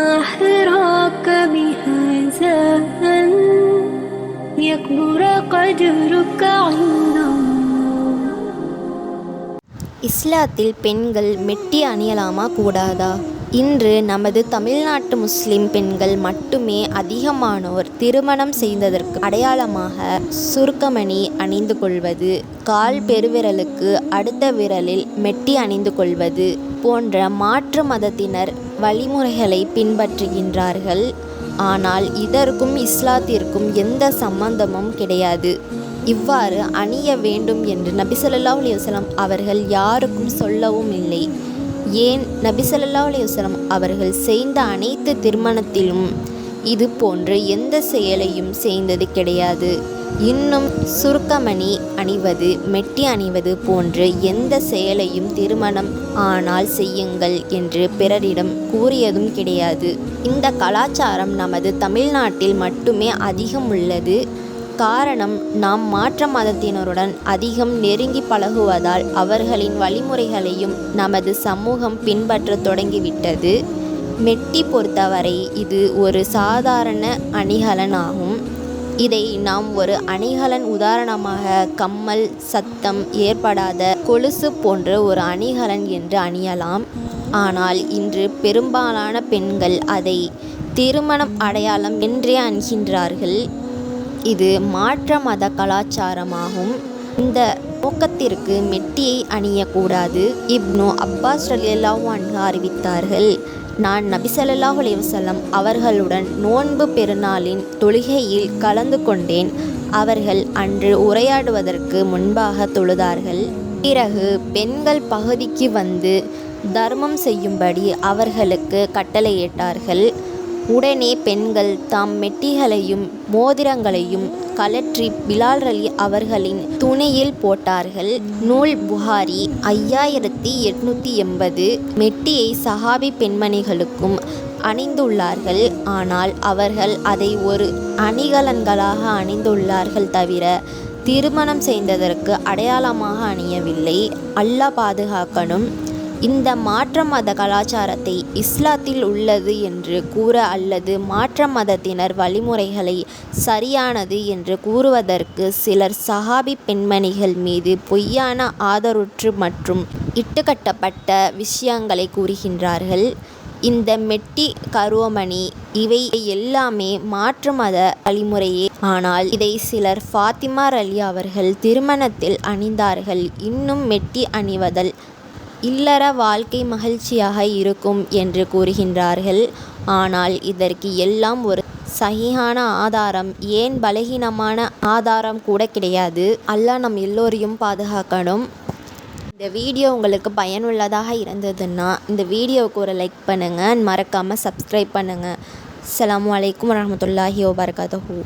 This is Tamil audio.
ما حراك بهذا أن يكبر قدرك عند الله. இஸ்லாத்தில் பெண்கள் மெட்டி அணியலாமா கூடாதா? இன்று நமது தமிழ்நாட்டு முஸ்லிம் பெண்கள் மட்டுமே அதிகமானோர் திருமணம் செய்ததற்கு அடையாளமாக சுருக்கமணி அணிந்து கொள்வது, கால் பெருவிரலுக்கு அடுத்த விரலில் மெட்டி அணிந்து கொள்வது போன்ற மாற்று மதத்தினர் வழிமுறைகளை பின்பற்றுகின்றார்கள். ஆனால் இதற்கும் இஸ்லாத்திற்கும் எந்த சம்பந்தமும் கிடையாது. இவ்வாறு அணிய வேண்டும் என்று நபி ஸல்லல்லாஹு அலைஹி வஸல்லம் அவர்கள் யாருக்கும் சொல்லவும் இல்லை. ஏன் நபி ஸல்லல்லாஹு அலைஹி வஸல்லம் அவர்கள் செய்த அனைத்து திருமணத்திலும் இது போன்று எந்த செயலையும் செய்தது கிடையாது. இன்னும் சுருக்கமணி அணிவது, மெட்டி அணிவது போன்று எந்த செயலையும் திருமணம் ஆனால் செய்யுங்கள் என்று பிறரிடம் கூறியதும் கிடையாது. இந்த கலாச்சாரம் நமது தமிழ்நாட்டில் மட்டுமே அதிகம் உள்ளது. காரணம், நாம் மாற்ற மதத்தினருடன் அதிகம் நெருங்கி பழகுவதால் அவர்களின் வழிமுறைகளையும் நமது சமூகம் பின்பற்ற தொடங்கிவிட்டது. மெட்டி பொறுத்தவரை இது ஒரு சாதாரண அணிகலன் ஆகும். இதை நாம் ஒரு அணிகலன், உதாரணமாக கம்மல், சத்தம் ஏற்படாத கொலுசு போன்ற ஒரு அணிகலன் என்று அணியலாம். ஆனால் இன்று பெரும்பாலான பெண்கள் அதை திருமணம் அடையாளம் என்றே அணிகின்றார்கள். இது மாற்ற மத கலாச்சாரமாகும். இந்த நோக்கத்திற்கு மெட்டியை அணியக்கூடாது. இப்னு அப்பாஸ் ரலியல்லாஹு அன்ஹு அறிவித்தார்கள், நான் நபி ஸல்லல்லாஹு அலைஹி வஸல்லம் அவர்களுடன் நோன்பு பெருநாளின் தொழுகையில் கலந்து கொண்டேன். அவர்கள் அன்று உரையாடுவதற்கு முன்பாக தொழுதார்கள். பிறகு பெண்கள் பகுதிக்கு வந்து தர்மம் செய்யும்படி அவர்களுக்கு கட்டளையிட்டார்கள். உடனே பெண்கள் தாம் மெட்டிகளையும் மோதிரங்களையும் கழற்றி பிலால் அலி அவர்களின் துணியில் போட்டார்கள். நூல் புகாரி 5880. மெட்டியை சஹாபி பெண்மணிகளுக்கும் அணிந்துள்ளார்கள். ஆனால் அவர்கள் அதை ஒரு அணிகலன்களாக அணிந்துள்ளார்கள் தவிர திருமணம் செய்ததற்கு அடையாளமாக அணியவில்லை. அல்லாஹ் பாதுகாக்கணும். இந்த மாற்ற மத கலாச்சாரத்தை இஸ்லாத்தில் உள்ளது என்று கூற அல்லது மாற்ற மதத்தினர் வழிமுறைகளை சரியானது என்று கூறுவதற்கு சிலர் சஹாபி பெண்மணிகள் மீது பொய்யான ஆதரவுற்று மற்றும் இட்டுக்கட்டப்பட்ட விஷயங்களை கூறுகின்றார்கள். இந்த மெட்டி, கருவமணி இவை எல்லாமே மாற்று மத வழிமுறையே. ஆனால் இதை சிலர் ஃபாத்திமா ரலி அவர்கள் திருமணத்தில் அணிந்தார்கள். இன்னும் மெட்டி அணிவதால் இல்லற வாழ்க்கை மகிழ்ச்சியாக இருக்கும் என்று கூறுகின்றார்கள். ஆனால் இதற்கு எல்லாம் ஒரு சஹீஹான ஆதாரம், ஏன் பலகீனமான ஆதாரம் கூட கிடையாது. அல்லாஹ் நம் எல்லோரையும் பாதுகாக்கணும். இந்த வீடியோ உங்களுக்கு பயனுள்ளதாக இருந்ததுன்னா இந்த வீடியோவுக்கு ஒரு லைக் பண்ணுங்கள். மறக்காமல் சப்ஸ்கிரைப் பண்ணுங்கள். அஸ்ஸலாமு அலைக்கும் வரஹ்மத்துல்லாஹி வபரகாத்துஹு.